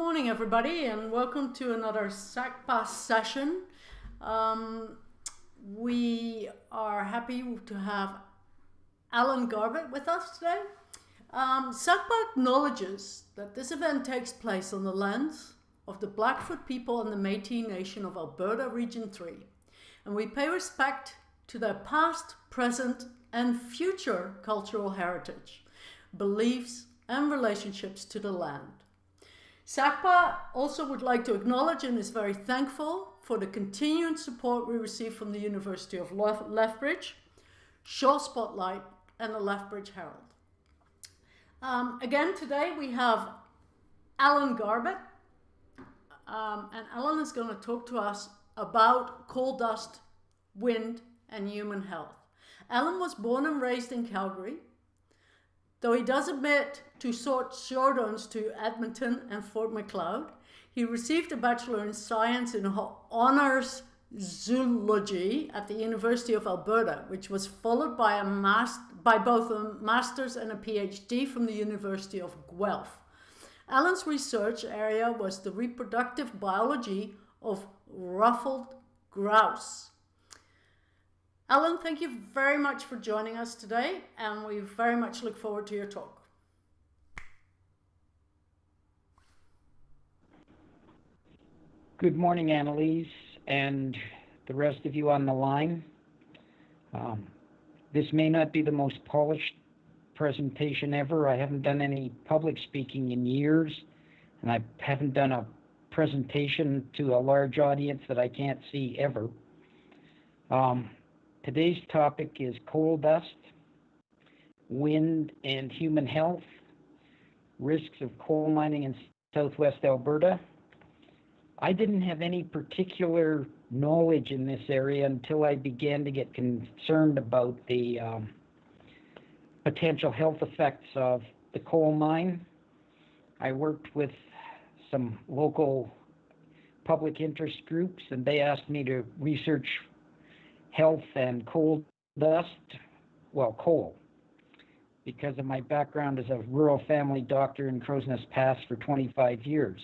morning, everybody, and welcome to another SACPA session. We are happy to have Alan Garbett with us today. SACPA acknowledges that this event takes place on the lands of the Blackfoot people and the Métis Nation of Alberta Region 3, and we pay respect to their past, present, and future cultural heritage, beliefs, and relationships to the land. SACPA also would like to acknowledge and is very thankful for the continued support we receive from the University of Lethbridge, Shaw Spotlight, and the Lethbridge Herald. Again, today we have Alan Garbett, and Alan is going to talk to us about coal dust, wind, and human health. Alan was born and raised in Calgary, though he does admit to short to Edmonton and Fort Macleod. He received a Bachelor in Science in Honours Zoology at the University of Alberta, which was followed by both a Master's and a PhD from the University of Guelph. Alan's research area was the reproductive biology of ruffled grouse. Alan, thank you very much for joining us today, and we very much look forward to your talk. Good morning, Annalise, and the rest of you on the line. This may not be the most polished presentation ever. I haven't done any public speaking in years, and I haven't done a presentation to a large audience that I can't see ever. Today's topic is coal dust, wind and human health, risks of coal mining in southwest Alberta. I didn't have any particular knowledge in this area until I began to get concerned about the potential health effects of the coal mine. I worked with some local public interest groups, and they asked me to research health and coal dust, well, coal, because of my background as a rural family doctor in Crow's Nest Pass for 25 years.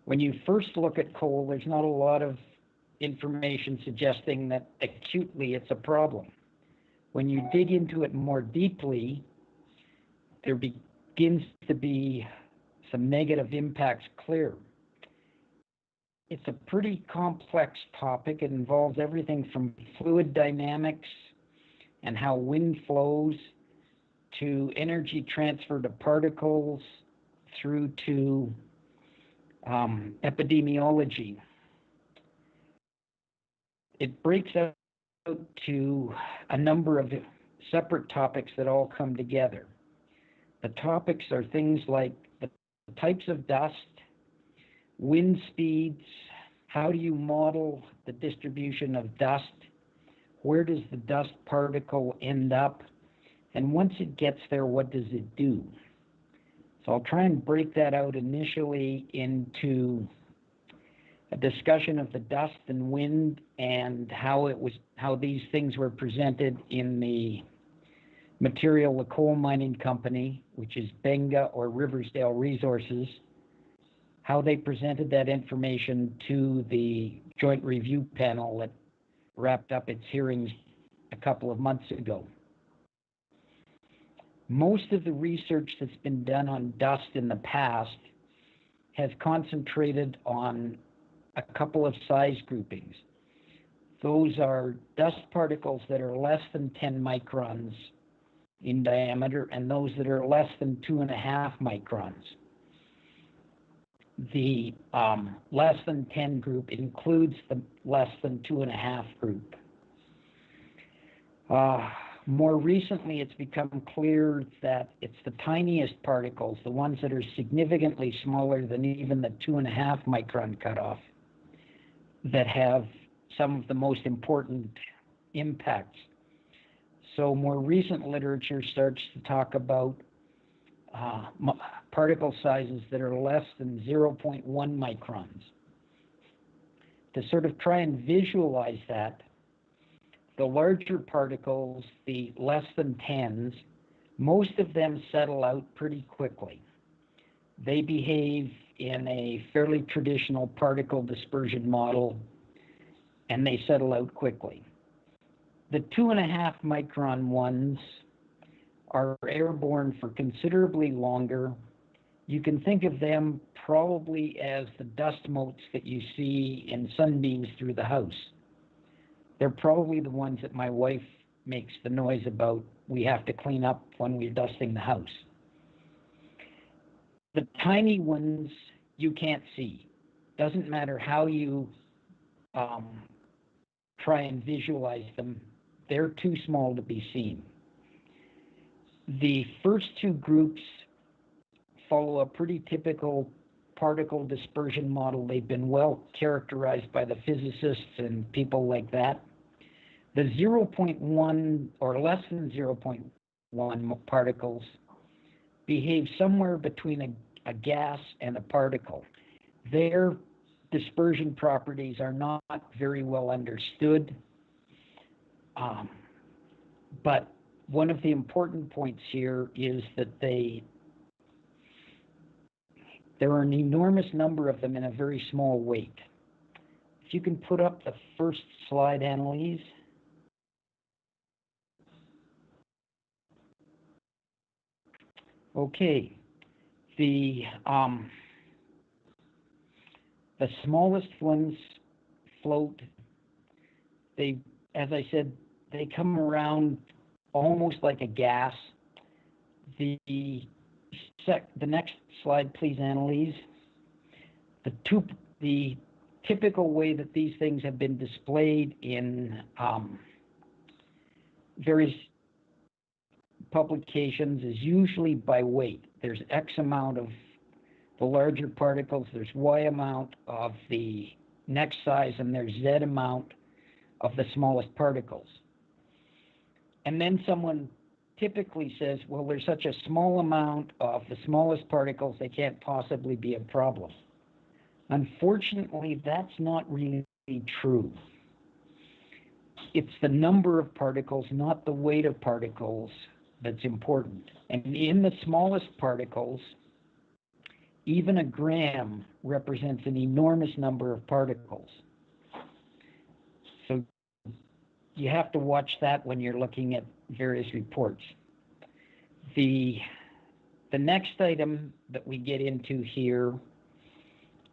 When you first look at coal, there's not a lot of information suggesting that acutely it's a problem. When you dig into it more deeply, there begins to be some negative impacts clear. It's a pretty complex topic. It involves everything from fluid dynamics and how wind flows to energy transfer to particles through to epidemiology. It breaks out to a number of separate topics that all come together. The topics are things like the types of dust, wind speeds, how do you model the distribution of dust, where does the dust particle end up, and once it gets there, what does it do? So I'll try and break that out initially into a discussion of the dust and wind and how these things were presented in the material the coal mining company, which is Benga or Riversdale Resources, how they presented that information to the joint review panel that wrapped up its hearings a couple of months ago. Most of the research that's been done on dust in the past has concentrated on a couple of size groupings. Those are dust particles that are less than 10 microns in diameter and those that are less than 2.5 microns. The less than 10 group includes the less than 2.5 group. More recently, it's become clear that it's the tiniest particles, the ones that are significantly smaller than even the 2.5 micron cutoff, that have some of the most important impacts. So more recent literature starts to talk about particle sizes that are less than 0.1 microns. To sort of try and visualize that, the larger particles, the less than 10s, most of them settle out pretty quickly. They behave in a fairly traditional particle dispersion model, and they settle out quickly. The 2.5 micron ones are airborne for considerably longer. You can think of them probably as the dust motes that you see in sunbeams through the house. They're probably the ones that my wife makes the noise about we have to clean up when we're dusting the house. The tiny ones you can't see. Doesn't matter how you try and visualize them, they're too small to be seen. The first two groups follow a pretty typical particle dispersion model. They've been well characterized by the physicists and people like that. The 0.1 or less than 0.1 particles behave somewhere between a gas and a particle. Their dispersion properties are not very well understood, but one of the important points here is that there are an enormous number of them in a very small weight. If you can put up the first slide, Annalise. Okay, the smallest ones float. They, as I said, they come around almost like a gas. The next slide, please, Annalise. The typical way that these things have been displayed in various publications is usually by weight. There's X amount of the larger particles, there's Y amount of the next size, and there's Z amount of the smallest particles. And then someone typically says, well, there's such a small amount of the smallest particles, they can't possibly be a problem. Unfortunately, that's not really true. It's the number of particles, not the weight of particles, that's important. And in the smallest particles, even a gram represents an enormous number of particles. So you have to watch that when you're looking at various reports. The next item that we get into here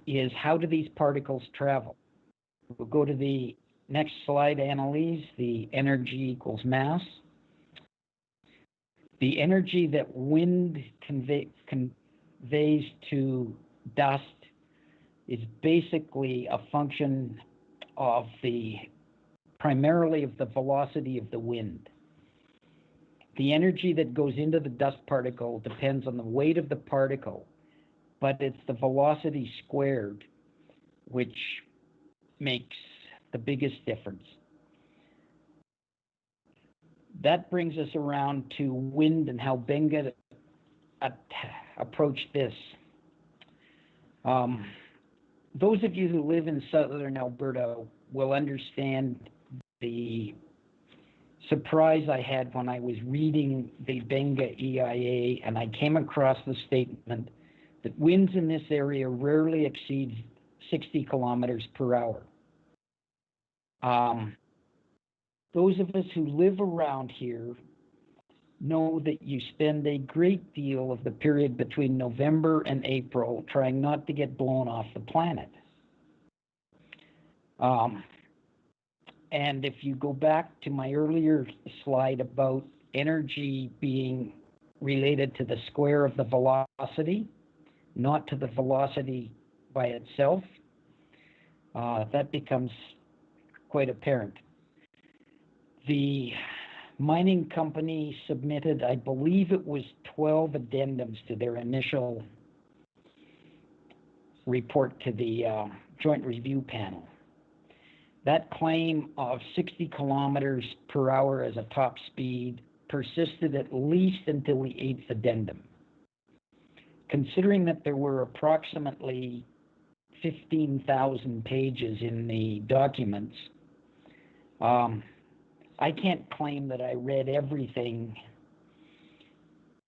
is how do these particles travel? We'll go to the next slide, Annalise, the energy equals mass. The energy that wind conveys to dust is basically a function of primarily of the velocity of the wind. The energy that goes into the dust particle depends on the weight of the particle, but it's the velocity squared which makes the biggest difference. That brings us around to wind and how Benga approached this. Those of you who live in Southern Alberta will understand the surprise I had when I was reading the Benga EIA and I came across the statement that winds in this area rarely exceed 60 kilometers per hour. Those of us who live around here know that you spend a great deal of the period between November and April trying not to get blown off the planet. And if you go back to my earlier slide about energy being related to the square of the velocity, not to the velocity by itself, that becomes quite apparent. The mining company submitted, I believe it was 12 addendums to their initial report to the Joint Review Panel. That claim of 60 kilometers per hour as a top speed persisted at least until the 8th addendum. Considering that there were approximately 15,000 pages in the documents, I can't claim that I read everything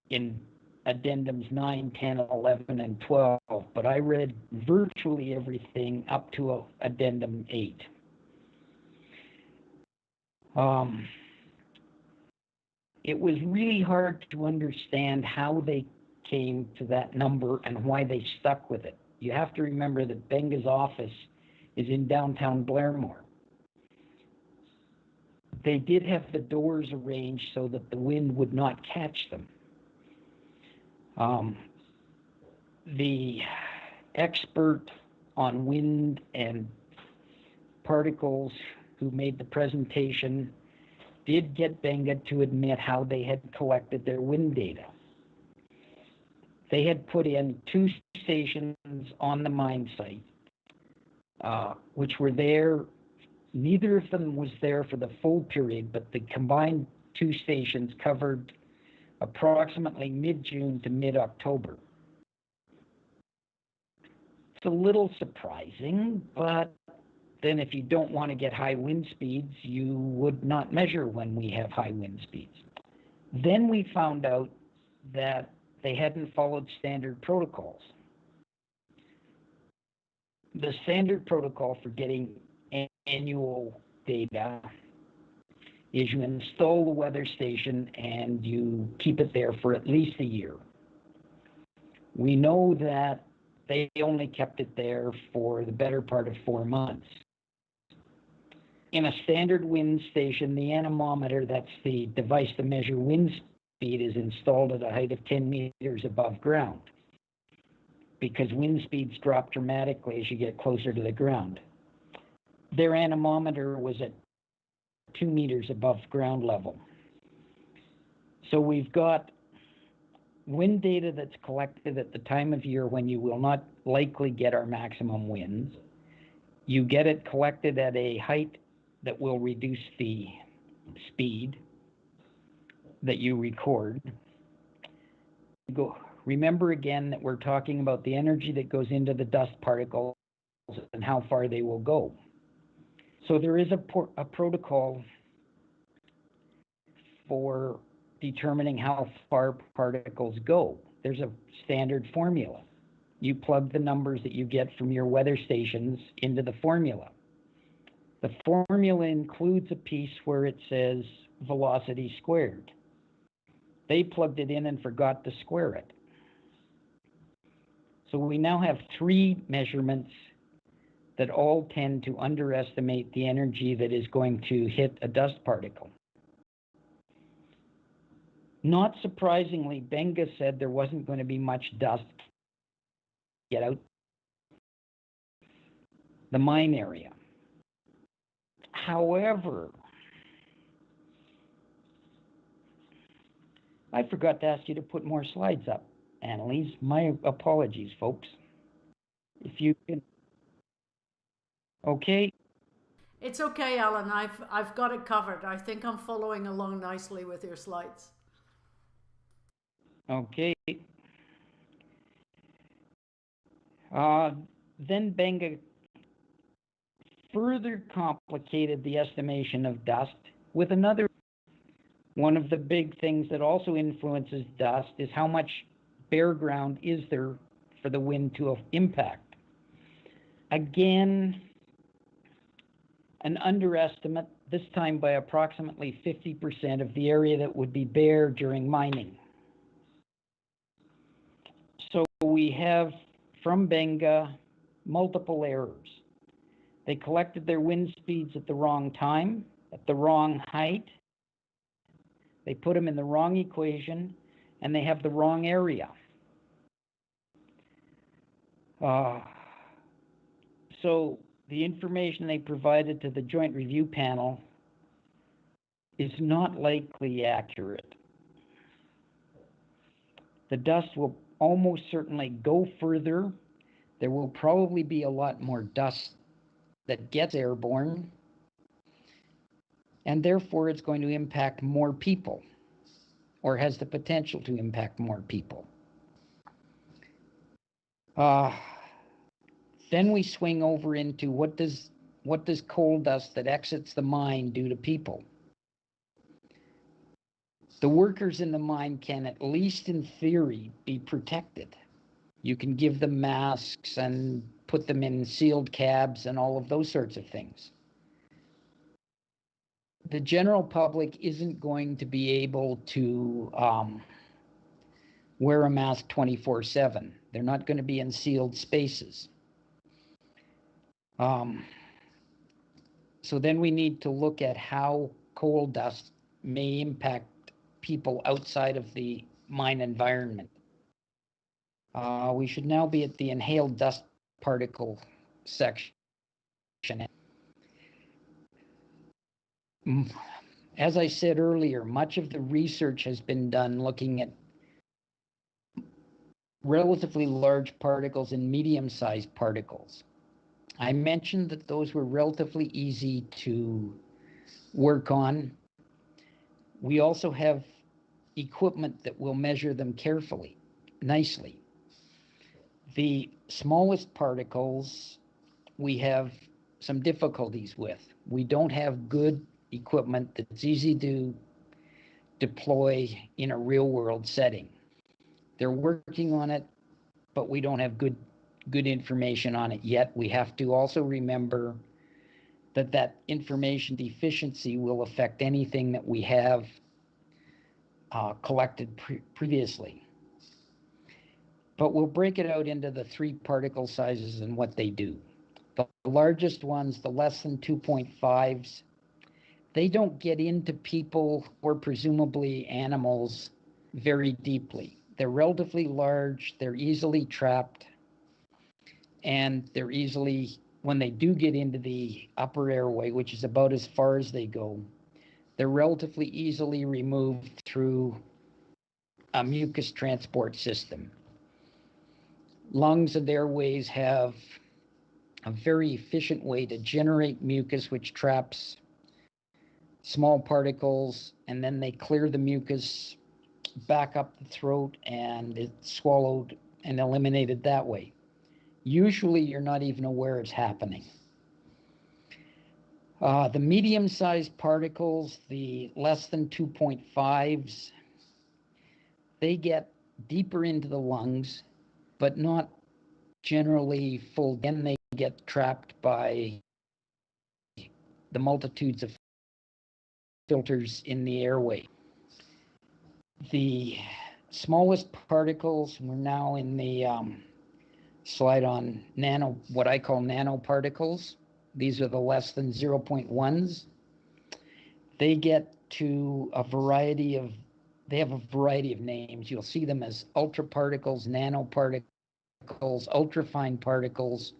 in addendums 9, 10, 11, and 12, but I read virtually everything up to addendum 8. It was really hard to understand how they came to that number and why they stuck with it. You have to remember that Benga's office is in downtown Blairmore. They did have the doors arranged so that the wind would not catch them. The expert on wind and particles who made the presentation did get Benga to admit how they had collected their wind data. They had put in 2 stations on the mine site, which were there. Neither of them was there for the full period, but the combined 2 stations covered approximately mid-June to mid-October. It's a little surprising, but then if you don't want to get high wind speeds, you would not measure when we have high wind speeds. Then we found out that they hadn't followed standard protocols. The standard protocol for getting annual data is you install the weather station and you keep it there for at least a year. We know that they only kept it there for the better part of 4 months. In a standard wind station, the anemometer, that's the device to measure wind speed, is installed at a height of 10 meters above ground because wind speeds drop dramatically as you get closer to the ground. Their anemometer was at 2 meters above ground level. So we've got wind data that's collected at the time of year when you will not likely get our maximum winds. You get it collected at a height that will reduce the speed that you record. Remember again that we're talking about the energy that goes into the dust particles and how far they will go. So there is a protocol for determining how far particles go. There's a standard formula. You plug the numbers that you get from your weather stations into the formula. The formula includes a piece where it says velocity squared. They plugged it in and forgot to square it. So we now have 3 measurements that all tend to underestimate the energy that is going to hit a dust particle. Not surprisingly, Benga said there wasn't going to be much dust get out the mine area. However, I forgot to ask you to put more slides up, Annalise. My apologies, folks. If you can. Okay. It's okay, Alan. I've got it covered. I think I'm following along nicely with your slides. Okay. Then Benga further complicated the estimation of dust with another. One of the big things that also influences dust is how much bare ground is there for the wind to impact. Again, an underestimate, this time by approximately 50% of the area that would be bare during mining. So we have, from Benga, multiple errors. They collected their wind speeds at the wrong time, at the wrong height. They put them in the wrong equation, and they have the wrong area. So the information they provided to the Joint Review Panel is not likely accurate. The dust will almost certainly go further. There will probably be a lot more dust that gets airborne, and therefore it's going to impact more people, or has the potential to impact more people. Then we swing over into what does coal dust that exits the mine do to people? the workers in the mine can, at least in theory, be protected. You can give them masks and put them in sealed cabs and all of those sorts of things. The general public isn't going to be able to wear a mask 24/7. They're not going to be in sealed spaces. So then we need to look at how coal dust may impact people outside of the mine environment. We should now be at the inhaled dust particle section. As I said earlier, much of the research has been done looking at relatively large particles and medium-sized particles. I mentioned that those were relatively easy to work on. We also have equipment that will measure them carefully, nicely. The smallest particles we have some difficulties with. We don't have good equipment that's easy to deploy in a real-world setting. They're working on it, but we don't have good information on it yet. We have to also remember that information deficiency will affect anything that we have collected previously. But we'll break it out into the 3 particle sizes and what they do. The largest ones, the less than 2.5s, they don't get into people or presumably animals very deeply. They're relatively large, they're easily trapped, and they're easily, when they do get into the upper airway, which is about as far as they go, they're relatively easily removed through a mucus transport system. Lungs and airways have a very efficient way to generate mucus, which traps small particles, and then they clear the mucus back up the throat, and it's swallowed and eliminated that way. Usually you're not even aware it's happening. The medium-sized particles, the less than 2.5s, they get deeper into the lungs, but not generally full. Then they get trapped by the multitudes of filters in the airway. The smallest particles, we're now in the slide on what I call nanoparticles. These are the less than 0.1s. They get to they have a variety of names. You'll see them as ultraparticles, nanoparticles, ultrafine particles,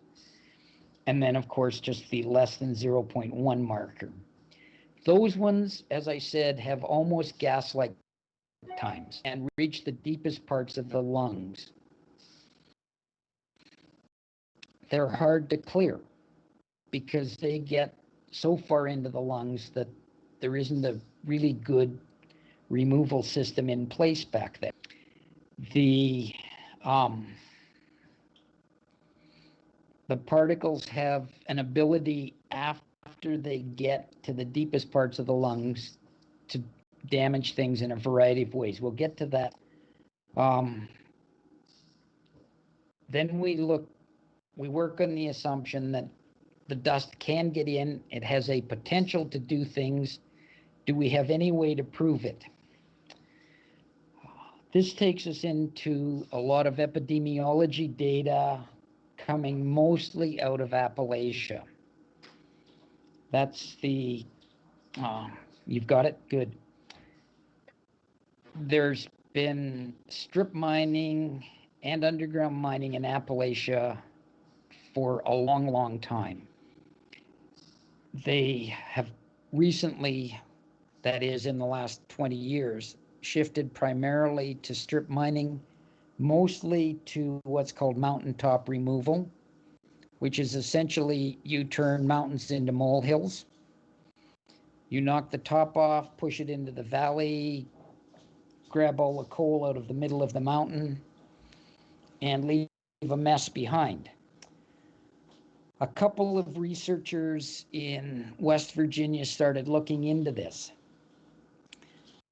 and then of course just the less than 0.1 marker. Those ones, as I said, have almost gas-like times and reach the deepest parts of the lungs. They're hard to clear because they get so far into the lungs that there isn't a really good removal system in place back there. The particles have an ability after they get to the deepest parts of the lungs to damage things in a variety of ways. We'll get to that. Then we work on the assumption that the dust can get in. It has a potential to do things. Do we have any way to prove it? This takes us into a lot of epidemiology data coming mostly out of Appalachia. That's the, you've got it? Good. There's been strip mining and underground mining in Appalachia for a long, long time. They have recently, that is in the last 20 years, shifted primarily to strip mining, mostly to what's called mountaintop removal, which is essentially you turn mountains into molehills. You knock the top off, push it into the valley, grab all the coal out of the middle of the mountain, and leave a mess behind. A couple of researchers in West Virginia started looking into this.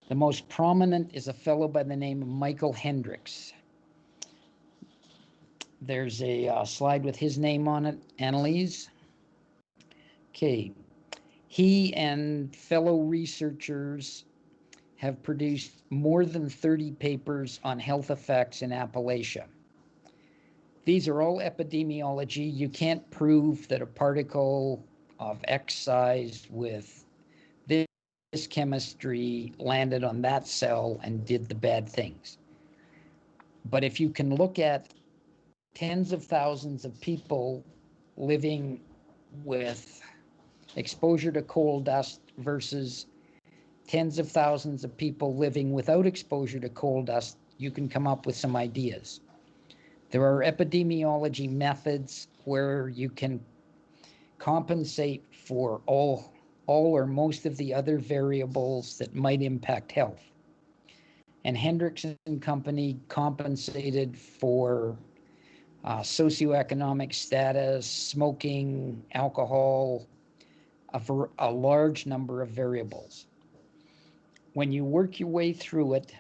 The most prominent is a fellow by the name of Michael Hendricks. There's a slide with his name on it, Annalise. Okay. He and fellow researchers have produced more than 30 papers on health effects in Appalachia. These are all epidemiology. You can't prove that a particle of X size with this chemistry landed on that cell and did the bad things. But if you can look at tens of thousands of people living with exposure to coal dust versus tens of thousands of people living without exposure to coal dust, you can come up with some ideas. There are epidemiology methods where you can compensate for all or most of the other variables that might impact health. And Hendricks and company compensated for socioeconomic status, smoking, alcohol, a large number of variables. When you work your way through it,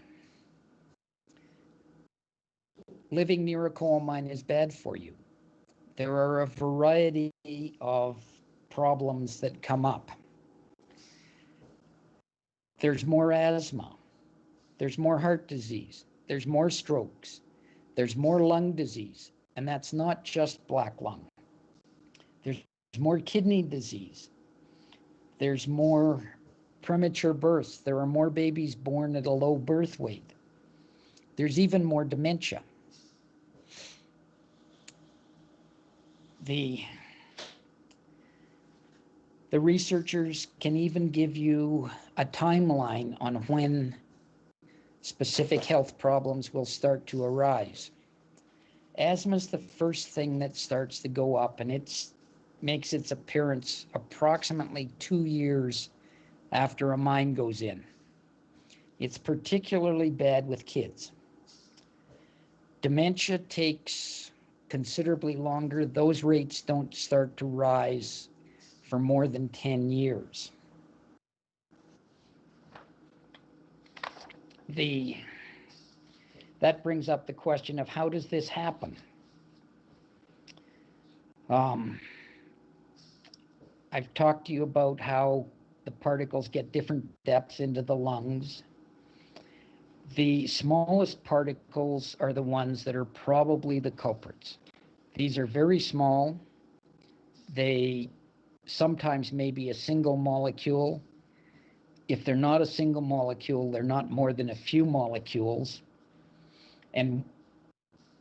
living near a coal mine is bad for you. There are a variety of problems that come up. There's more asthma. There's more heart disease. There's more strokes. There's more lung disease. And that's not just black lung. There's more kidney disease. There's more premature births. There are more babies born at a low birth weight. There's even more dementia. The researchers can even give you a timeline on when specific health problems will start to arise. Asthma is the first thing that starts to go up, and it makes its appearance approximately 2 years after a mine goes in. It's particularly bad with kids. Dementia takes considerably longer. Those rates don't start to rise for more than 10 years. That brings up the question of how does this happen? I've talked to you about how the particles get different depths into the lungs. The smallest particles are the ones that are probably the culprits. These are very small. They sometimes may be a single molecule. If they're not a single molecule, they're not more than a few molecules. And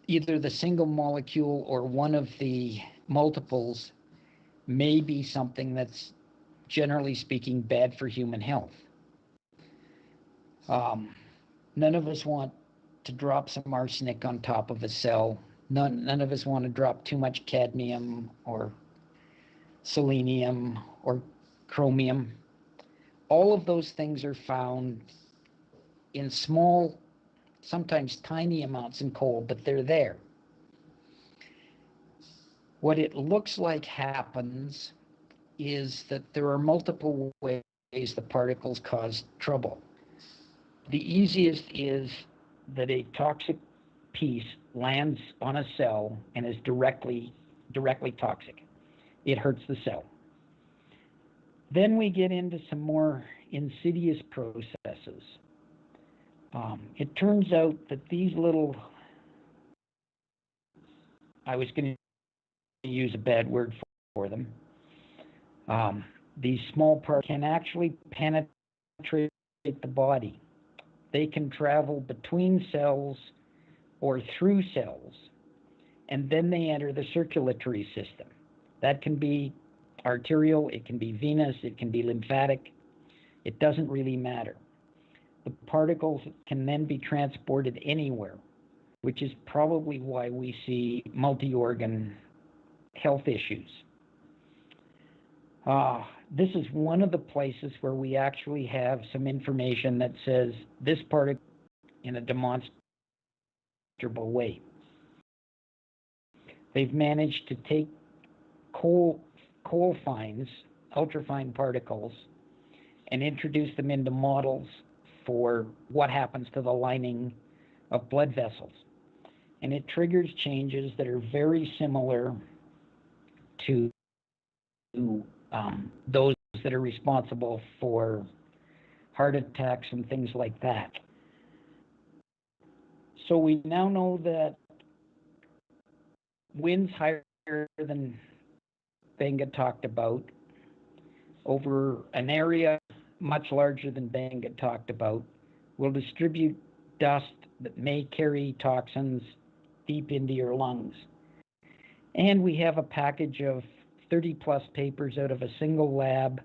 either the single molecule or one of the multiples may be something that's, generally speaking, bad for human health. None of us want to drop some arsenic on top of a cell. None of us want to drop too much cadmium or selenium or chromium. All of those things are found in small, sometimes tiny amounts in coal, but they're there. What it looks like happens is that there are multiple ways the particles cause trouble. The easiest is that a toxic piece lands on a cell and is directly toxic. It hurts the cell. Then we get into some more insidious processes. It turns out that these little, I was going to use a bad word for them, these small parts can actually penetrate the body. They can travel between cells or through cells, and then they enter the circulatory system. That can be arterial, it can be venous, it can be lymphatic. It doesn't really matter. The particles can then be transported anywhere, which is probably why we see multi-organ health issues. This is one of the places where we actually have some information that says this particle in a demonstrable way. They've managed to take coal fines, ultrafine particles, and introduce them into models for what happens to the lining of blood vessels. And it triggers changes that are very similar to those that are responsible for heart attacks and things like that. So we now know that winds higher than Benga talked about over an area much larger than Benga talked about will distribute dust that may carry toxins deep into your lungs. And we have a package of 30 plus papers out of a single lab,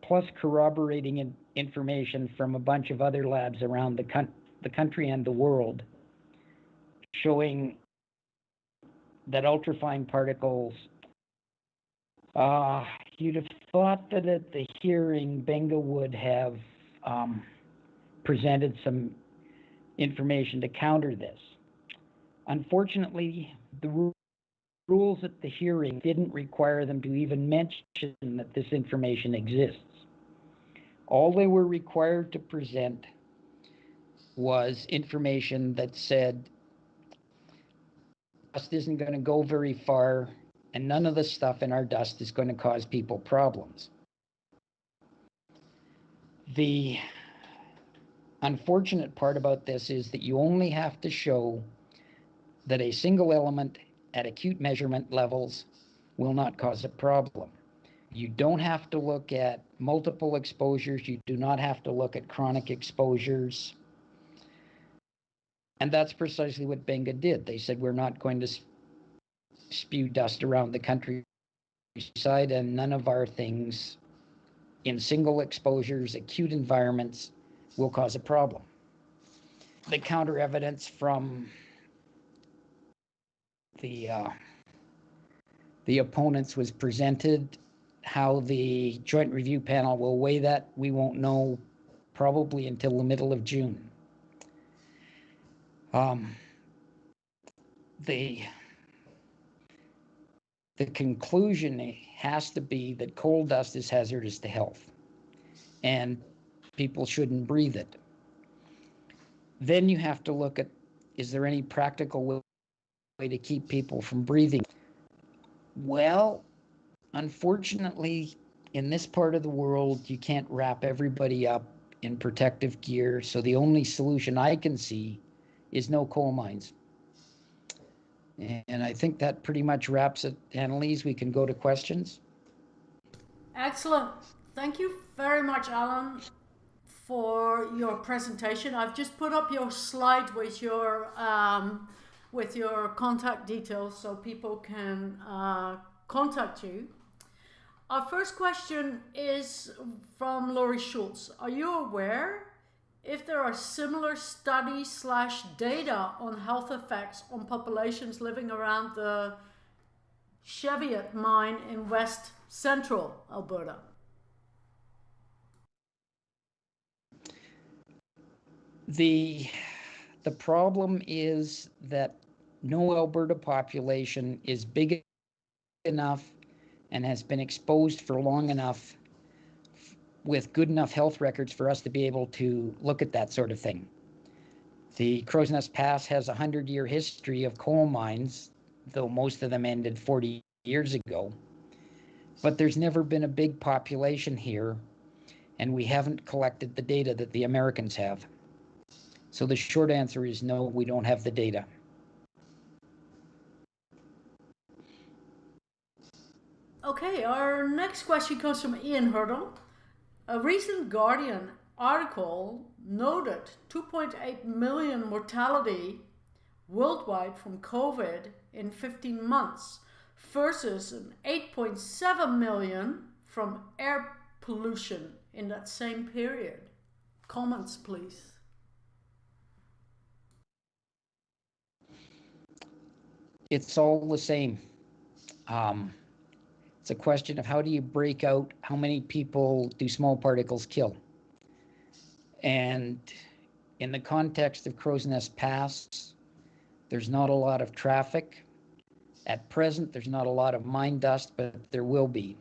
plus corroborating information from a bunch of other labs around the country and the world, showing that ultrafine particles, you'd have thought that at the hearing, Benga would have presented some information to counter this. Unfortunately, the rules at the hearing didn't require them to even mention that this information exists. All they were required to present was information that said dust isn't going to go very far and none of the stuff in our dust is going to cause people problems. The unfortunate part about this is that you only have to show that a single element at acute measurement levels will not cause a problem. You don't have to look at multiple exposures. You do not have to look at chronic exposures. And that's precisely what Benga did. They said, we're not going to spew dust around the countryside, and none of our things in single exposures, acute environments, will cause a problem. The counter evidence from the opponents was presented. How the joint review panel will weigh that, we won't know probably until the middle of June. The conclusion has to be that coal dust is hazardous to health and people shouldn't breathe it. Then you have to look at, is there any practical way to keep people from breathing? Well, unfortunately, in this part of the world, you can't wrap everybody up in protective gear. So the only solution I can see is no coal mines. And I think that pretty much wraps it. Annalise, we can go to questions. Excellent. Thank you very much, Alan, for your presentation. I've just put up your slide with your contact details so people can contact you. Our first question is from Laurie Schultz. Are you aware if there are similar studies / data on health effects on populations living around the Cheviot mine in West Central Alberta? The problem is that no Alberta population is big enough and has been exposed for long enough with good enough health records for us to be able to look at that sort of thing. The Crow's Nest Pass has a 100-year history of coal mines, though most of them ended 40 years ago. But there's never been a big population here, and we haven't collected the data that the Americans have. So the short answer is no, we don't have the data. Okay, our next question comes from Ian Hurdle. A recent Guardian article noted 2.8 million mortality worldwide from COVID in 15 months versus an 8.7 million from air pollution in that same period. Comments, please. It's all the same. It's a question of how do you break out how many people do small particles kill? And in the context of Crow's Nest Pass, there's not a lot of traffic. At present, there's not a lot of mine dust, but there will be.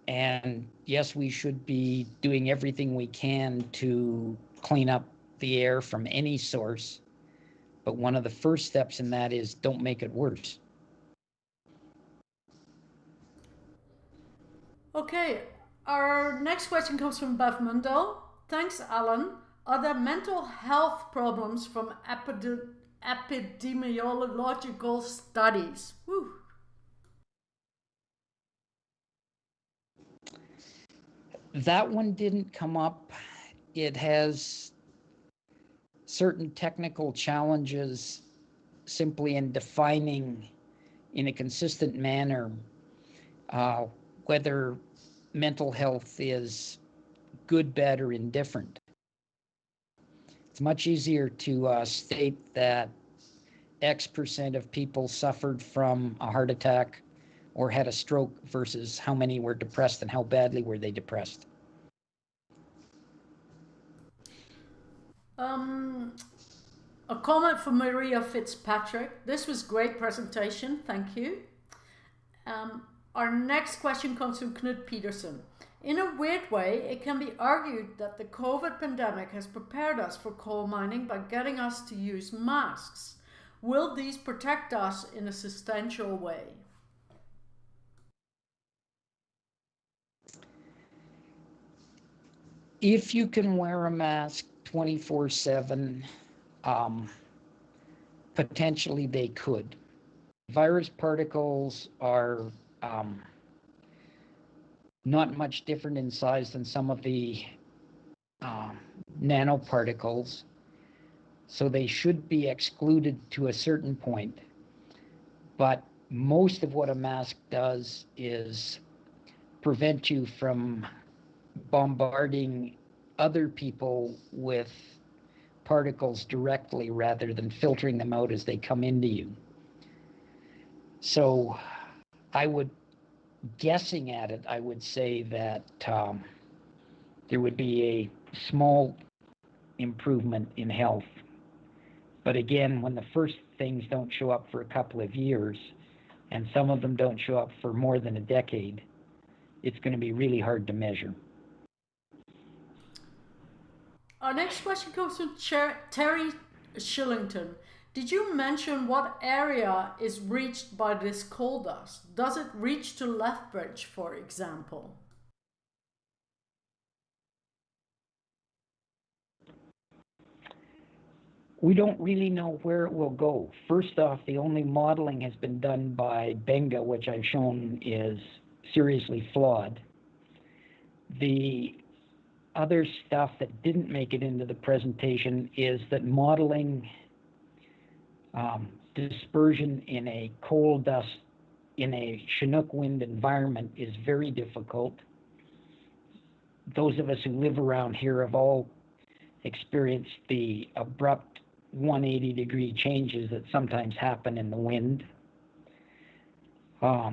And yes, we should be doing everything we can to clean up the air from any source. But one of the first steps in that is don't make it worse. Okay, our next question comes from Bev Mundell. Thanks, Alan. Are there mental health problems from epidemiological studies? Whew. That one didn't come up. It has certain technical challenges simply in defining in a consistent manner whether mental health is good, bad, or indifferent. It's much easier to state that X% of people suffered from a heart attack or had a stroke versus how many were depressed and how badly were they depressed. A comment from Maria Fitzpatrick. This was great presentation. Thank you. Our next question comes from Knut Peterson. In a weird way, it can be argued that the COVID pandemic has prepared us for coal mining by getting us to use masks. Will these protect us in a substantial way? If you can wear a mask 24/7, potentially they could. Virus particles are not much different in size than some of the nanoparticles, so they should be excluded to a certain point. But most of what a mask does is prevent you from bombarding other people with particles directly rather than filtering them out as they come into you. So guessing at it, I would say that there would be a small improvement in health. But again, when the first things don't show up for a couple of years, and some of them don't show up for more than a decade, it's going to be really hard to measure. Our next question comes from Terry Shillington. Did you mention what area is reached by this coal dust? Does it reach to Lethbridge, for example? We don't really know where it will go. First off, the only modeling has been done by Benga, which I've shown is seriously flawed. The other stuff that didn't make it into the presentation is that modeling dispersion in a coal dust in a Chinook wind environment is very difficult. Those of us who live around here have all experienced the abrupt 180-degree changes that sometimes happen in the wind. So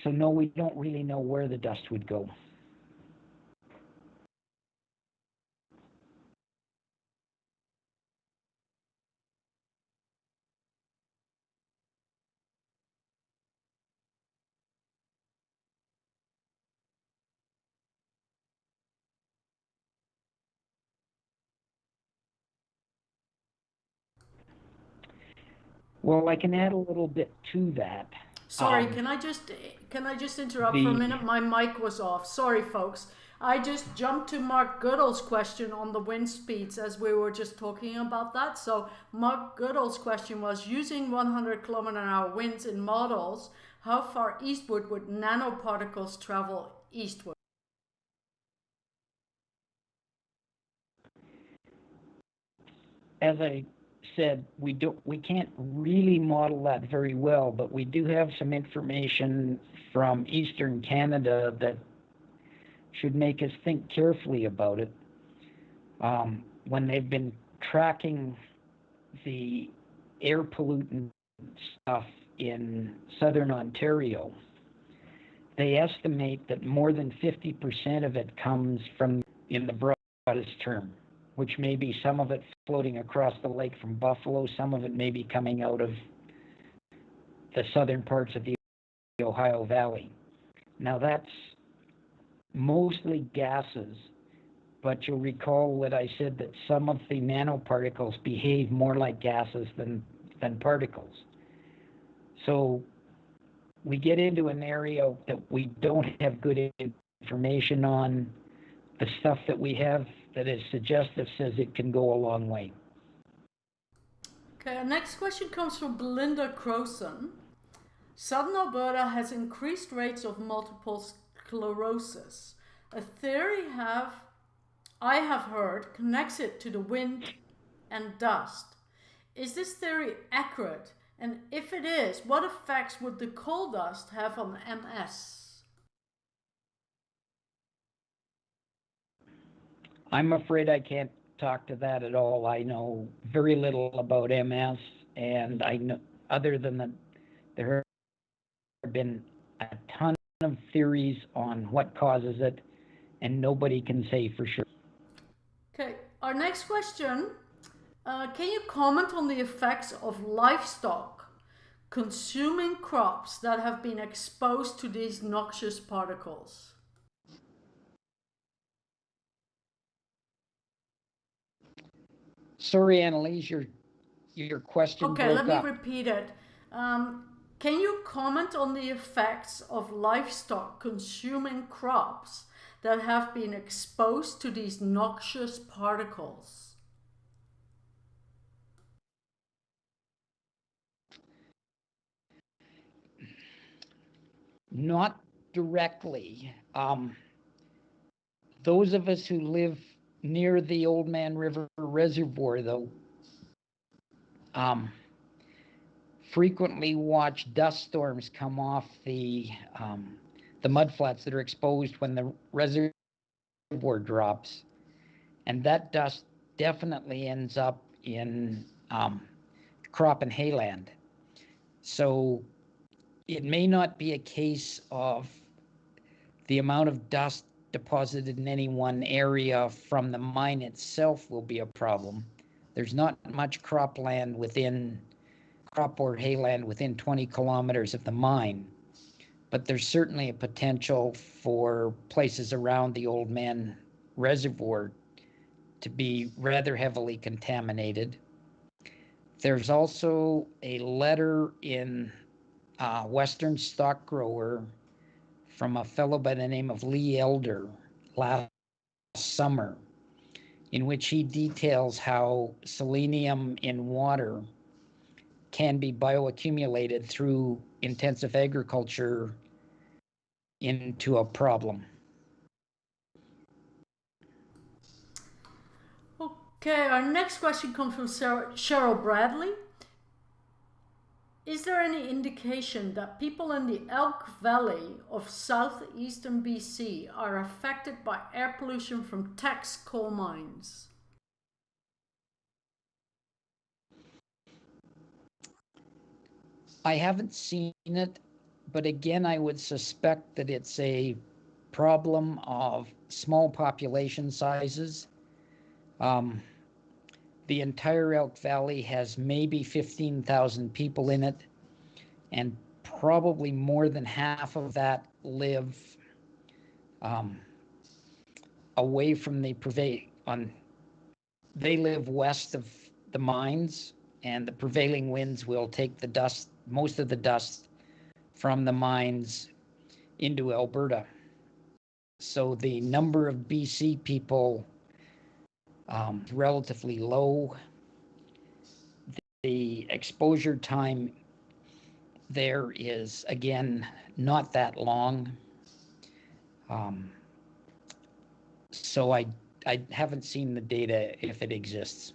no, we don't really know where the dust would go. Well, I can add a little bit to that. Sorry, can I just interrupt for a minute? My mic was off. Sorry, folks. I just jumped to Mark Goodall's question on the wind speeds as we were just talking about that. So Mark Goodall's question was, using 100 km/h winds in models, how far eastward would nanoparticles travel eastward? As I said, we can't really model that very well, but we do have some information from Eastern Canada that should make us think carefully about it. When they've been tracking the air pollutant stuff in Southern Ontario, they estimate that more than 50% of it comes from, in the broadest term, which may be some of it floating across the lake from Buffalo, some of it may be coming out of the southern parts of the Ohio Valley. Now that's mostly gases, but you'll recall that I said that some of the nanoparticles behave more like gases than particles. So we get into an area that we don't have good information on. The stuff that we have that is suggestive says it can go a long way. Okay, our next question comes from Belinda Crowson. Southern Alberta has increased rates of multiple sclerosis. A theory I have heard connects it to the wind and dust. Is this theory accurate? And if it is, what effects would the coal dust have on MS? I'm afraid I can't talk to that at all. I know very little about MS, and I know, other than that, there have been a ton of theories on what causes it, and nobody can say for sure. Okay, our next question. Can you comment on the effects of livestock consuming crops that have been exposed to these noxious particles? Sorry, Annalise, your question Okay, broke let me up. repeat it. Can you comment on the effects of livestock consuming crops that have been exposed to these noxious particles? Not directly. Those of us who live near the Old Man River Reservoir, though, frequently watch dust storms come off the mudflats that are exposed when the reservoir drops, and that dust definitely ends up in crop and hayland. So it may not be a case of the amount of dust deposited in any one area from the mine itself will be a problem. There's not much crop or hayland within 20 kilometers of the mine, but there's certainly a potential for places around the Old Man Reservoir to be rather heavily contaminated. There's also a letter in Western Stock Grower from a fellow by the name of Lee Elder last summer, in which he details how selenium in water can be bioaccumulated through intensive agriculture into a problem. Okay, our next question comes from Cheryl Bradley. Is there any indication that people in the Elk Valley of southeastern BC are affected by air pollution from Teck's coal mines? I haven't seen it, but again, I would suspect that it's a problem of small population sizes. The entire Elk Valley has maybe 15,000 people in it, and probably more than half of that live away from the they live west of the mines, and the prevailing winds will take the dust, most of the dust from the mines into Alberta. So the number of BC people is relatively low. The exposure time there is, again, not that long. So I haven't seen the data if it exists.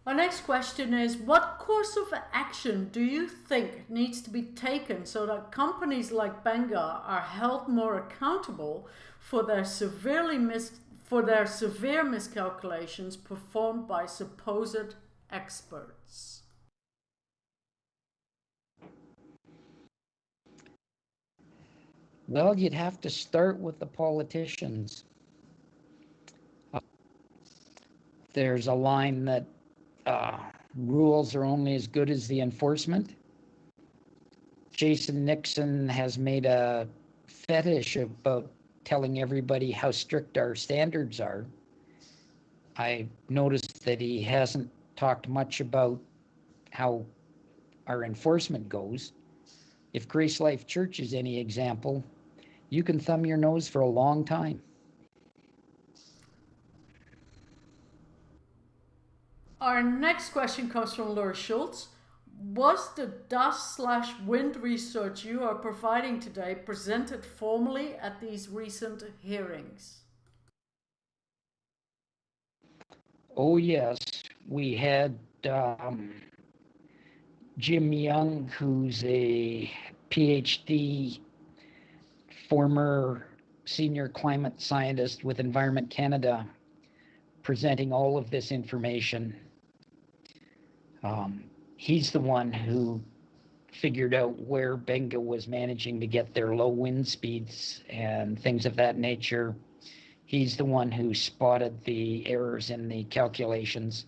Our next question is, what course of action do you think needs to be taken so that companies like Benga are held more accountable for their severe miscalculations performed by supposed experts? Well, you'd have to start with the politicians. There's a line that rules are only as good as the enforcement. Jason Nixon has made a fetish about telling everybody how strict our standards are. I noticed that he hasn't talked much about how our enforcement goes. If Grace Life Church is any example, you can thumb your nose for a long time. Our next question comes from Laura Schultz. Was the dust/wind research you are providing today presented formally at these recent hearings? Oh yes, we had Jim Young, who's a PhD, former senior climate scientist with Environment Canada, presenting all of this information. He's the one who figured out where Benga was managing to get their low wind speeds and things of that nature. He's the one who spotted the errors in the calculations.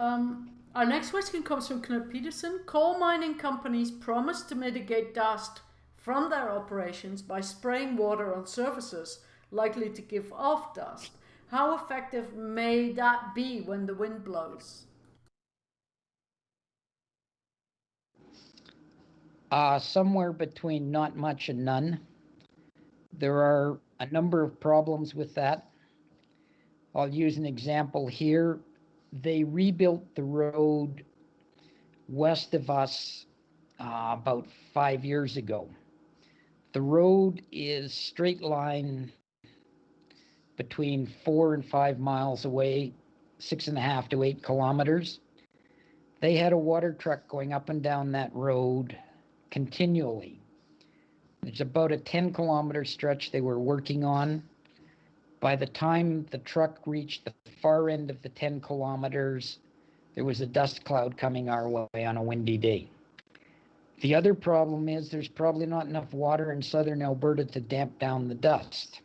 Our next question comes from Knut Peterson. Coal mining companies promise to mitigate dust from their operations by spraying water on surfaces likely to give off dust. How effective may that be when the wind blows? Somewhere between not much and none. There are a number of problems with that. I'll use an example here. They rebuilt the road west of us about 5 years ago. The road is straight line between 4 and 5 miles away, 6.5 to 8 kilometers. They had a water truck going up and down that road continually. It's about a 10-kilometer stretch they were working on. By the time the truck reached the far end of the 10 kilometers, there was a dust cloud coming our way on a windy day. The other problem is there's probably not enough water in Southern Alberta to damp down the dust.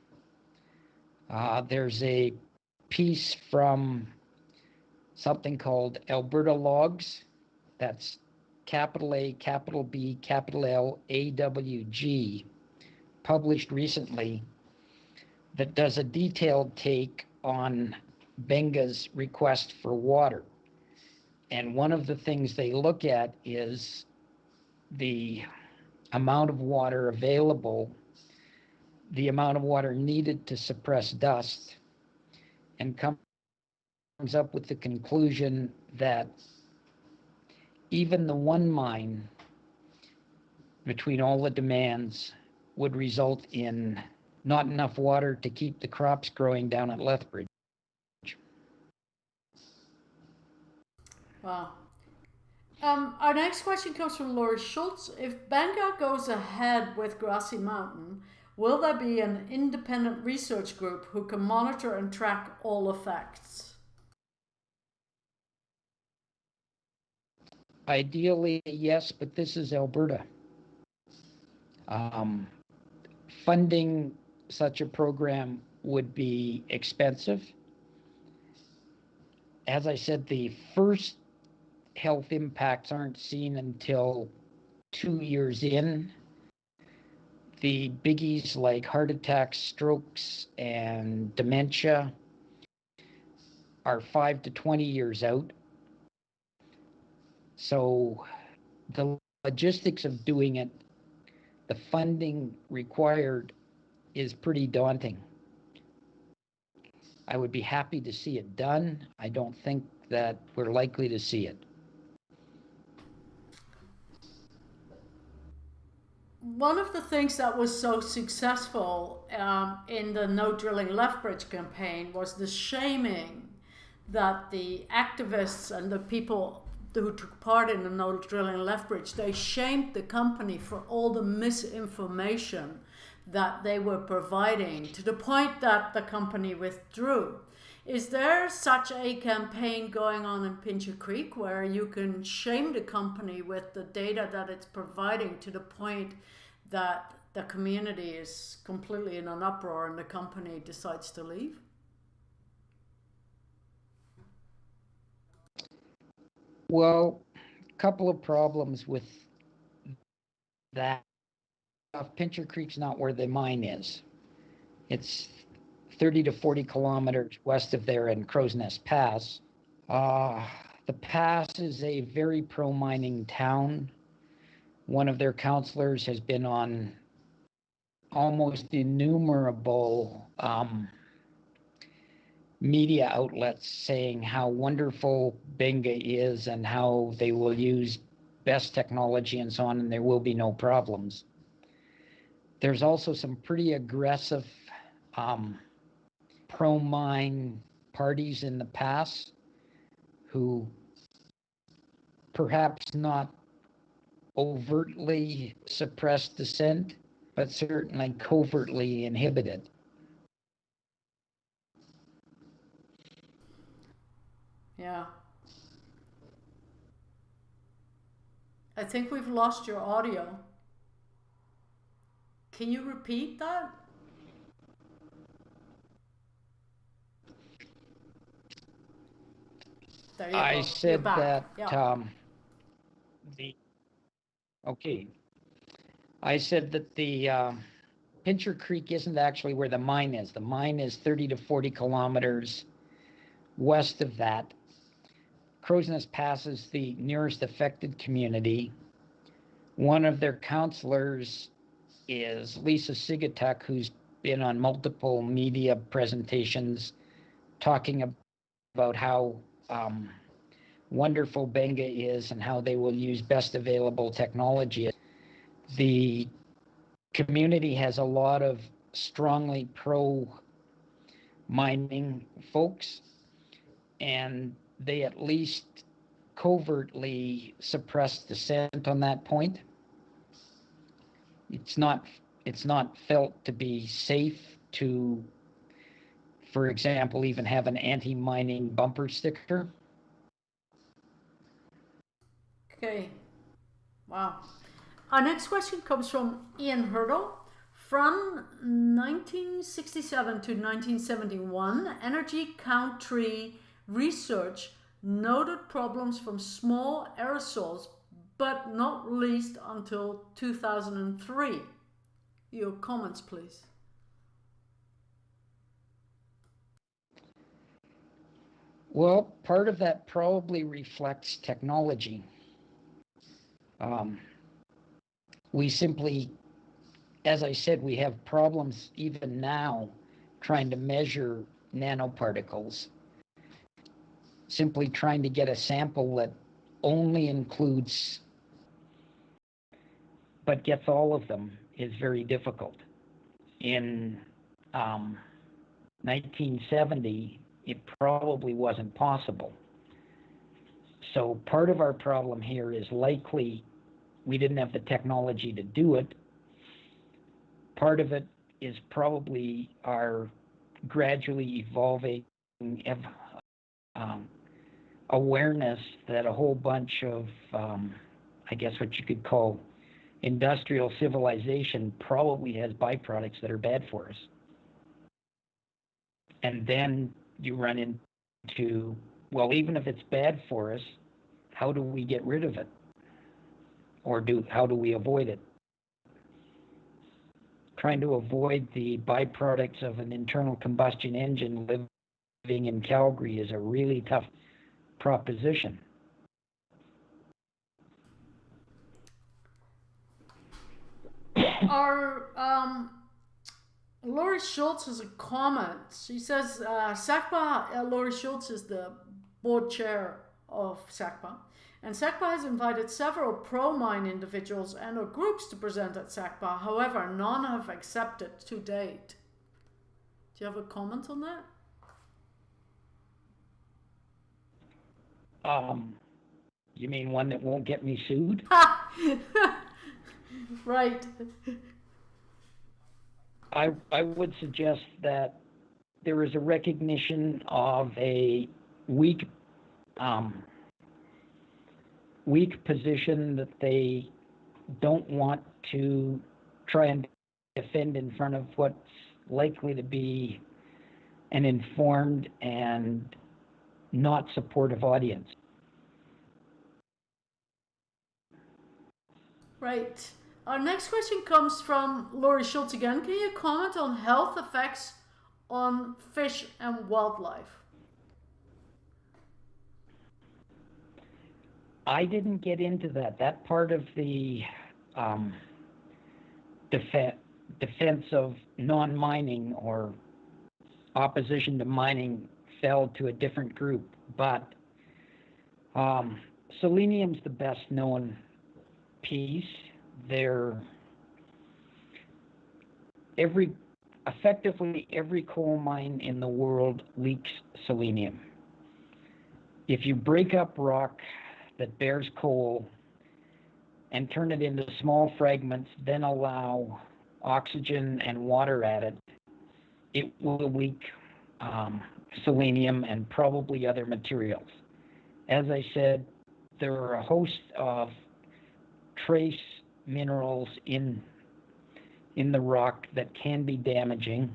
There's a piece from something called Alberta Logs, that's capital A, capital B, capital L, AWG, published recently, that does a detailed take on Benga's request for water. And one of the things they look at is the amount of water available, the amount of water needed to suppress dust, and comes up with the conclusion that even the one mine, between all the demands, would result in not enough water to keep the crops growing down at Lethbridge. Wow. Our next question comes from Laura Schultz. If Benga goes ahead with Grassy Mountain, will there be an independent research group who can monitor and track all effects? Ideally, yes, but this is Alberta. Funding such a program would be expensive. As I said, the first health impacts aren't seen until 2 years in. The biggies like heart attacks, strokes, and dementia are 5 to 20 years out. So the logistics of doing it, the funding required is pretty daunting. I would be happy to see it done. I don't think that we're likely to see it. One of the things that was so successful in the No Drilling Lethbridge campaign was the shaming that the activists and the people who took part in the No Drilling Lethbridge, they shamed the company for all the misinformation that they were providing, to the point that the company withdrew. Is there such a campaign going on in Pincher Creek where you can shame the company with the data that it's providing to the point that the community is completely in an uproar and the company decides to leave? Well, a couple of problems with that. Pincher Creek's not where the mine is. It's 30 to 40 kilometers west of there in Crow's Nest Pass. The pass is a very pro-mining town. One of their councillors has been on almost innumerable media outlets saying how wonderful Benga is and how they will use best technology and so on, and there will be no problems. There's also some pretty aggressive pro-mine parties in the pass who perhaps not overtly suppress dissent, but certainly covertly inhibit it. Yeah. I think we've lost your audio. Can you repeat that? There you I go. said You're back. that Yeah. I said that the Pincher Creek isn't actually where the mine is. The mine is 30 to 40 kilometers west of that. Crow's Nest Pass is the nearest affected community. One of their councillors is Lisa Sigatuk, who's been on multiple media presentations talking about how wonderful Benga is and how they will use best available technology. The community has a lot of strongly pro-mining folks, and they at least covertly suppress dissent on that point. It's not felt to be safe to, for example, even have an anti-mining bumper sticker. Okay. Wow. Our next question comes from Ian Hurdle. From 1967 to 1971, Energy Country research noted problems from small aerosols, but not released until 2003. Your comments, please. Well, part of that probably reflects technology. We simply, as I said, we have problems even now trying to measure nanoparticles. Simply trying to get a sample that only includes, but gets all of them is very difficult. In 1970, it probably wasn't possible. So part of our problem here is likely we didn't have the technology to do it. Part of it is probably our gradually evolving awareness that a whole bunch of, I guess what you could call industrial civilization probably has byproducts that are bad for us. And then you run into, well, even if it's bad for us, how do we get rid of it? Or how do we avoid it? Trying to avoid the byproducts of an internal combustion engine living in Calgary is a really tough proposition. Our Lori Schultz has a comment. She says SACPA, Lori Schultz is the board chair of SACPA, and SACPA has invited several pro-mine individuals and or groups to present at SACPA. However, none have accepted to date. Do you have a comment on that? You mean one that won't get me sued? Right. I would suggest that there is a recognition of a weak position that they don't want to try and defend in front of what's likely to be an informed and not supportive audience. Right. Our next question comes from Laurie Schultz again. Can you comment on health effects on fish and wildlife? I didn't get into that. That part of the defense of non-mining or opposition to mining fell to a different group. But selenium's the best known piece. Effectively every coal mine in the world leaks selenium. If you break up rock that bears coal and turn it into small fragments, then allow oxygen and water at it, it will leak selenium and probably other materials. As I said, there are a host of trace minerals in the rock that can be damaging.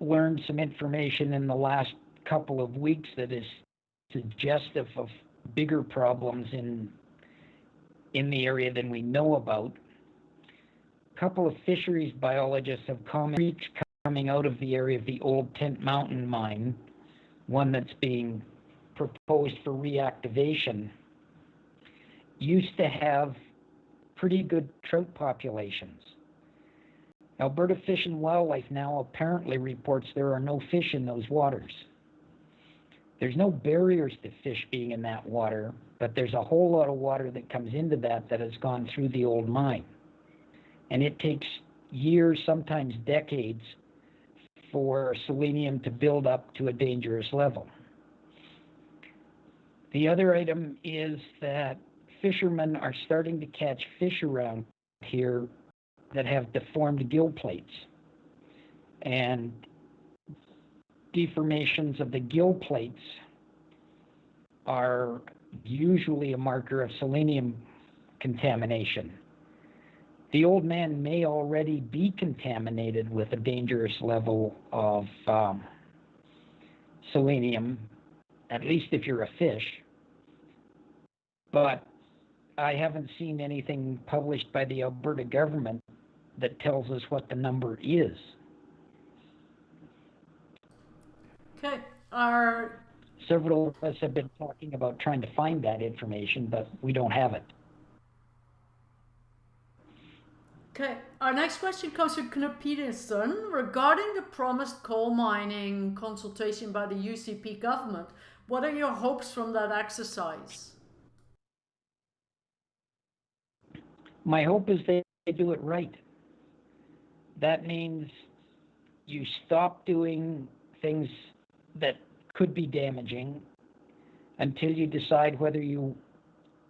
Learned some information in the last couple of weeks that is suggestive of bigger problems in the area than we know about. A couple of fisheries biologists have commented coming out of the area of the old Tent Mountain mine, one that's being proposed for reactivation, used to have pretty good trout populations. Alberta Fish and Wildlife now apparently reports there are no fish in those waters. There's no barriers to fish being in that water, but there's a whole lot of water that comes into that has gone through the old mine. And it takes years, sometimes decades, for selenium to build up to a dangerous level. The other item is that fishermen are starting to catch fish around here that have deformed gill plates. And deformations of the gill plates are usually a marker of selenium contamination. The old man may already be contaminated with a dangerous level of selenium, at least if you're a fish. But I haven't seen anything published by the Alberta government that tells us what the number is. Okay. Several of us have been talking about trying to find that information, but we don't have it. Okay. Our next question comes from Knut Peterson regarding the promised coal mining consultation by the UCP government. What are your hopes from that exercise? My hope is they do it right. That means you stop doing things that could be damaging until you decide whether you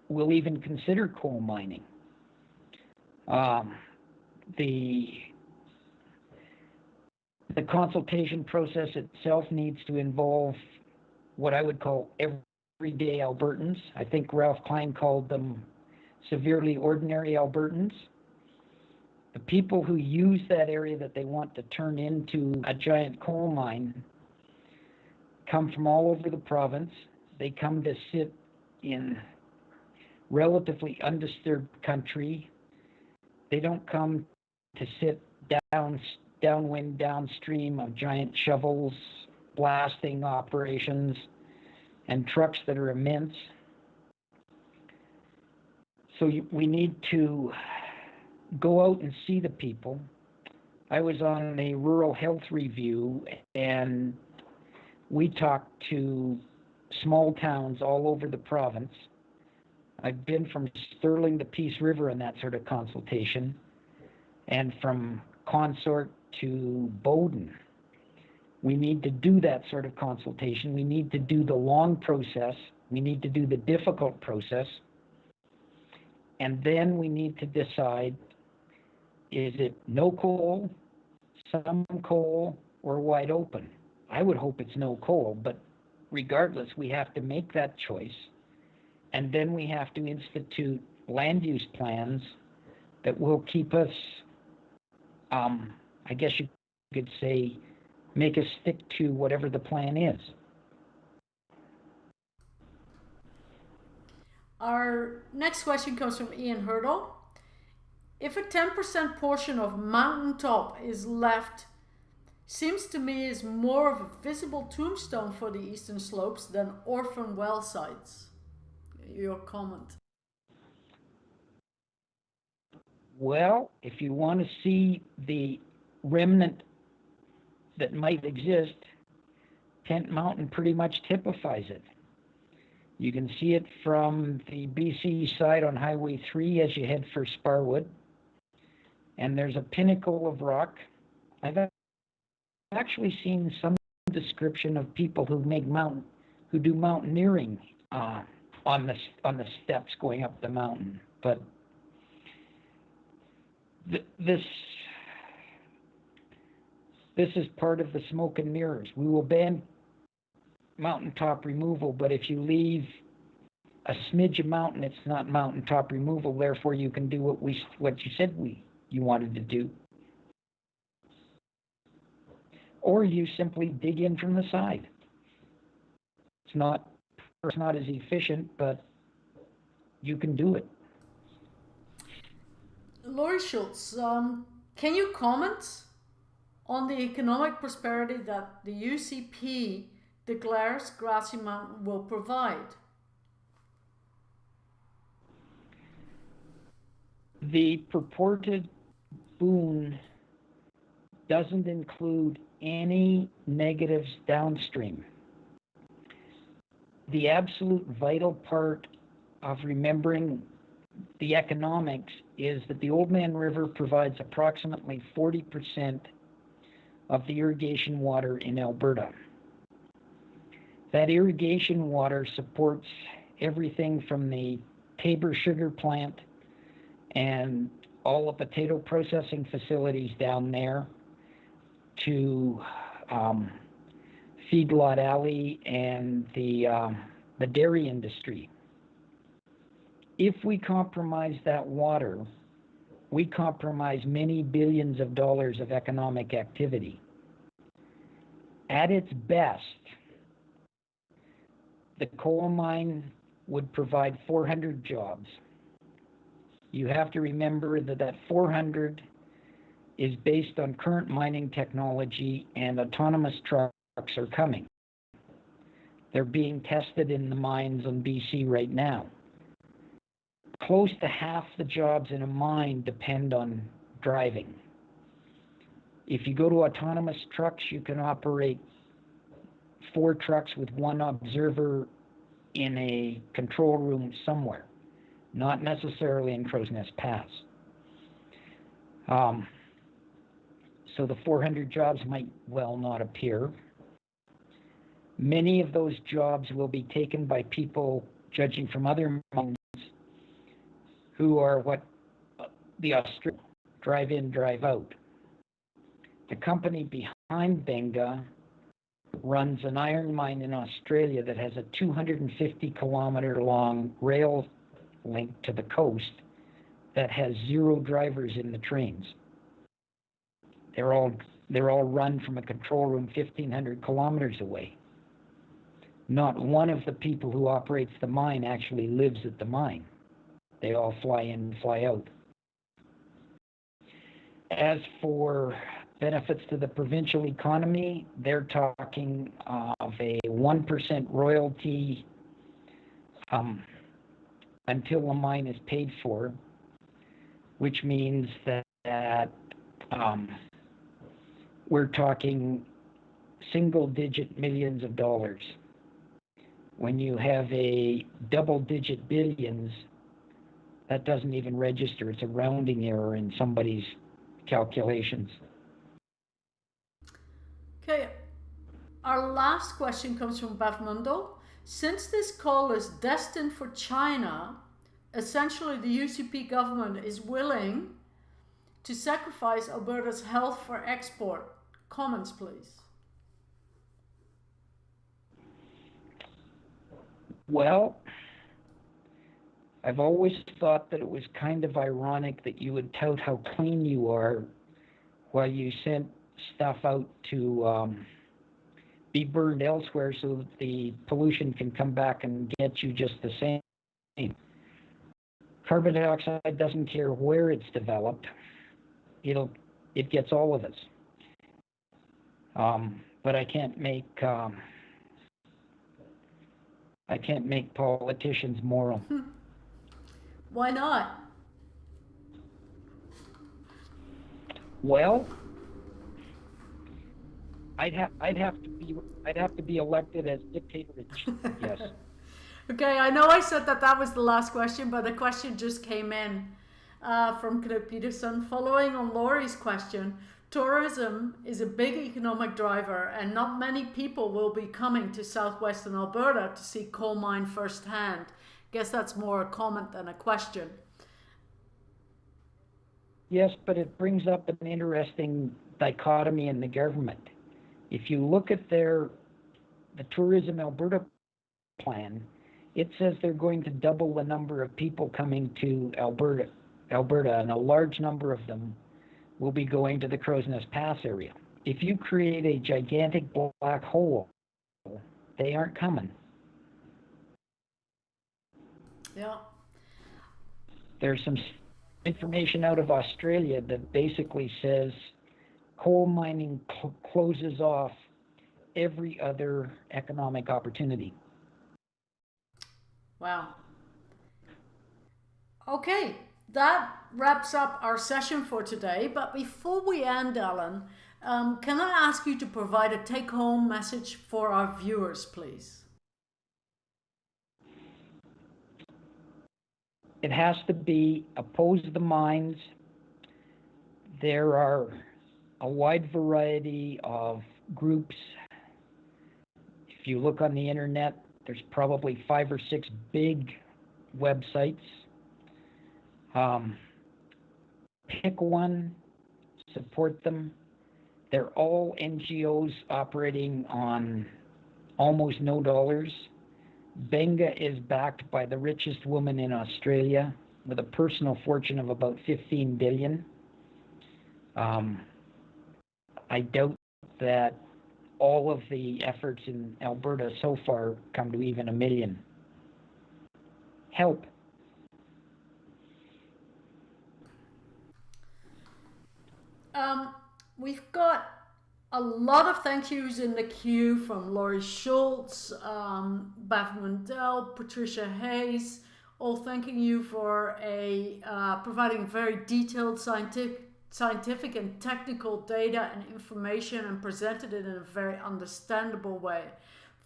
will even consider coal mining. The consultation process itself needs to involve what I would call everyday Albertans. I think Ralph Klein called them severely ordinary Albertans. The people who use that area that they want to turn into a giant coal mine come from all over the province. They come to sit in relatively undisturbed country. They don't come to sit downwind, downstream of giant shovels, blasting operations, and trucks that are immense. So we need to go out and see the people. I was on a rural health review, and we talked to small towns all over the province. I've been from Sterling to Peace River in that sort of consultation, and from Consort to Bowden. We need to do that sort of consultation. We need to do the long process. We need to do the difficult process. And then we need to decide, is it no coal, some coal, or wide open? I would hope it's no coal, but regardless, we have to make that choice. And then we have to institute land use plans that will keep us, I guess you could say, make us stick to whatever the plan is. Our next question comes from Ian Hurdle. If a 10% portion of mountaintop is left, seems to me is more of a visible tombstone for the eastern slopes than orphan well sites. Your comment? Well, if you want to see the remnant that might exist, Tent Mountain pretty much typifies it. You can see it from the BC side on Highway 3 as you head for Sparwood. And there's a pinnacle of rock. I've actually seen some description of people who do mountaineering on the steps going up the mountain. But this is part of the smoke and mirrors. We will ban mountaintop removal, but if you leave a smidge of mountain, it's not mountaintop removal. Therefore, you can do what you said you wanted to do. Or you simply dig in from the side. It's not as efficient, but you can do it. Laurie Schultz, can you comment on the economic prosperity that the UCP declares Grassy Mountain will provide? The purported boon doesn't include any negatives downstream. The absolute vital part of remembering the economics is that the Oldman River provides approximately 40% of the irrigation water in Alberta. That irrigation water supports everything from the Tabor sugar plant and all the potato processing facilities down there to Feedlot Alley and the dairy industry. If we compromise that water, we compromise many billions of dollars of economic activity. At its best, the coal mine would provide 400 jobs. You have to remember that 400 is based on current mining technology, and autonomous trucks are coming. They're being tested in the mines in BC right now. Close to half the jobs in a mine depend on driving. If you go to autonomous trucks, you can operate 4 trucks with 1 observer in a control room somewhere, not necessarily in Crow's Nest Pass. So the 400 jobs might well not appear. Many of those jobs will be taken by people, judging from other mines, who are what the Australian drive in, drive out. The company behind Benga runs an iron mine in Australia that has a 250-kilometer long rail link to the coast that has 0 drivers in the trains. They're all run from a control room 1,500 kilometers away. Not one of the people who operates the mine actually lives at the mine. They all fly in and fly out. As for benefits to the provincial economy, they're talking of a 1% royalty until the mine is paid for, which means that we're talking single-digit millions of dollars. When you have a double-digit billions, that doesn't even register. It's a rounding error in somebody's calculations. Okay, our last question comes from Bev Mundo. Since this coal is destined for China, essentially the UCP government is willing to sacrifice Alberta's health for export. Comments, please. Well, I've always thought that it was kind of ironic that you would tout how clean you are while you sent stuff out to be burned elsewhere so that the pollution can come back and get you just the same. Carbon dioxide doesn't care where it's developed. It gets all of us. But I can't make politicians moral. Why not? Well, I'd have to be elected as dictator. Yes. Okay, I know I said that was the last question, but the question just came in from Knut Peterson. Following on Laurie's question, tourism is a big economic driver, and not many people will be coming to southwestern Alberta to see coal mine firsthand. Guess that's more a comment than a question. Yes, but it brings up an interesting dichotomy in the government. If you look at the Tourism Alberta plan, it says they're going to double the number of people coming to Alberta, and a large number of them will be going to the Crow's Nest Pass area. If you create a gigantic black hole, they aren't coming. Yeah. There's some information out of Australia that basically says coal mining closes off every other economic opportunity. Wow. Okay, that wraps up our session for today. But before we end, Alan, can I ask you to provide a take-home message for our viewers, please? It has to be oppose the mines. There are a wide variety of groups. If you look on the internet, there's probably 5 or 6 big websites. Pick one, support them. They're all NGOs operating on almost no dollars. Benga is backed by the richest woman in Australia with a personal fortune of about 15 billion. I doubt that all of the efforts in Alberta so far come to even 1 million. Help. We've got a lot of thank yous in the queue from Laurie Schultz, Beth Mundell, Patricia Hayes, all thanking you for providing very detailed scientific and technical data and information and presented it in a very understandable way.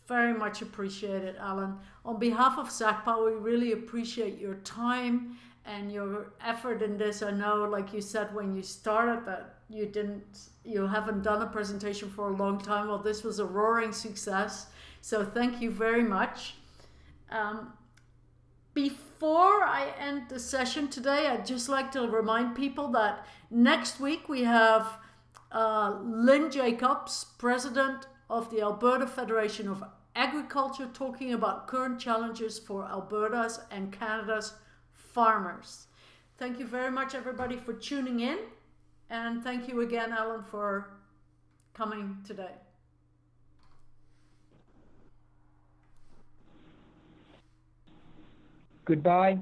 Very much appreciated, Alan. On behalf of SACPA, we really appreciate your time and your effort in this. I know, like you said when you started, that you haven't done a presentation for a long time. Well, this was a roaring success, so thank you very much. Before I end the session today, I'd just like to remind people that next week we have Lynn Jacobs, President of the Alberta Federation of Agriculture, talking about current challenges for Alberta's and Canada's farmers. Thank you very much, everybody, for tuning in. And thank you again, Alan, for coming today. Goodbye.